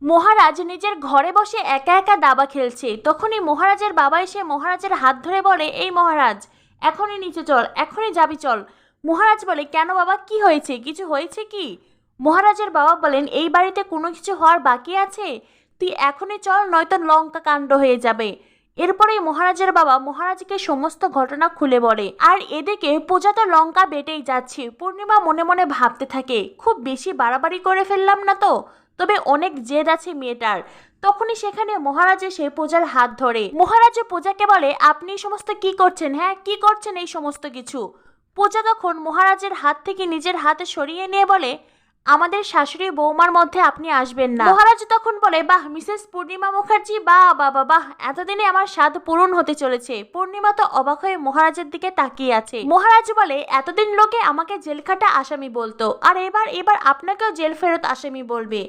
মহারাজ নিজের ঘরে বসে একা একা দাবা খেলছে। তখনই মহারাজের বাবা এসে মহারাজের হাত ধরে বলে, এই মহারাজ, এখনই নিচে চল, এখনই যাবি চল। মহারাজ বলে, কেন বাবা, কি হয়েছে, কিছু হয়েছে কি? মহারাজের বাবা বলেন, এই বাড়িতে কোনো কিছু হওয়ার বাকি আছে? তুই এখনই চল, নয়তো লঙ্কা কাণ্ড হয়ে যাবে। এরপরেই মহারাজের বাবা মহারাজকে সমস্ত ঘটনা খুলে বলে। আর এদিকে পূজা তো লঙ্কা বেটেই যাচ্ছে। পূর্ণিমা মনে মনে ভাবতে থাকে, খুব বেশি বাড়াবাড়ি করে ফেললাম না তো? তবে অনেক জেদ আছে মেয়েটার। তখনই সেখানে মহারাজ এসে পূজার হাত ধরে। মহারাজ পূজাকে বলে, আপনি এই সমস্ত কি করছেন? হ্যাঁ, কি করছেন এই সমস্ত কিছু? পূজা তখন মহারাজের হাত থেকে নিজের হাতে সরিয়ে নিয়ে বলে, আমাদের শাশুড়ি বৌমার মধ্যে আপনি আসবেন না। মহারাজ তখন বলে, বাহ মিসেস পূর্ণিমা মুখার্জি, বাহ বাবা বাহ, এতদিনে আমার স্বাদ পূরণ হতে চলেছে। পূর্ণিমা তো অবাক হয়ে মহারাজের দিকে তাকিয়ে আছে। মহারাজ বলে, এতদিন লোকে আমাকে জেলখাটা আসামি বলতো, আর এবার আপনাকেও জেল ফেরত আসামি বলবে।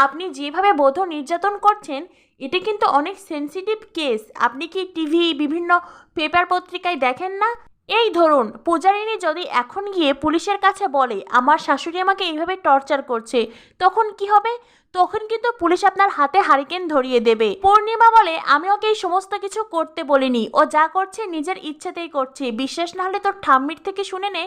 আপনি যেভাবে বধূ নির্যাতন করছেন, এটা কিন্তু অনেক সেন্সিটিভ কেস। আপনি কি টিভি, বিভিন্ন পেপার পত্রিকায় দেখেন না? এই ধরুন, পূজারিনী যদি এখন গিয়ে পুলিশের কাছে বলে আমার শাশুড়ি আমাকে এইভাবে টর্চার করছে, তখন কি হবে? তখন কিন্তু পুলিশ আপনার হাতে হারিকেন ধরিয়ে দেবে। পূর্ণিমা বলে, আমি ওকে এই সমস্ত কিছু করতে বলিনি, ও যা করছে নিজের ইচ্ছেতেই করছে। বিশ্বাস না হলে তোর ঠাম্মির থেকে শুনে নে।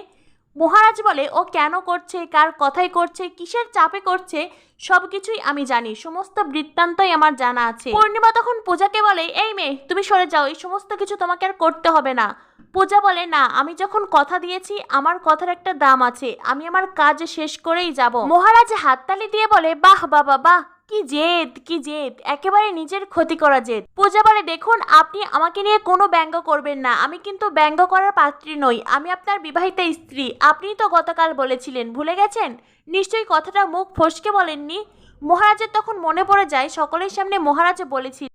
মহারাজ বলে, ও কেন করছে, কার কথাই করছে, কিসের চাপে করছে, সবকিছুই আমি জানি, সমস্ত বৃত্তান্তই আমার জানা আছে। পূর্ণিমা তখন পূজাকে বলে, এই মেয়ে, তুমি সরে যাও, এই সমস্ত কিছু তোমাকে আর করতে হবে না। পূজা বলে, না, আমি যখন কথা দিয়েছি আমার কথার একটা দাম আছে, আমি আমার কাজ শেষ করেই যাব। মহারাজ হাততালি দিয়ে বলে, বাহ বাবা বাহ, কি জেদ, কি জেদ, একেবারে নিজের ক্ষতি করা জেদ। পূজা বলে, দেখুন, আপনি আমাকে নিয়ে কোনো ব্যঙ্গ করবেন না, আমি কিন্তু ব্যঙ্গ করার পাত্রী নই, আমি আপনার বিবাহিতা স্ত্রী। আপনিই তো গতকাল বলেছিলেন, ভুলে গেছেন? নিশ্চয়ই কথাটা মুখ ফসকে বলেননি। মহারাজের তখন মনে পড়ে যায় সকলের সামনে মহারাজ বলেছিল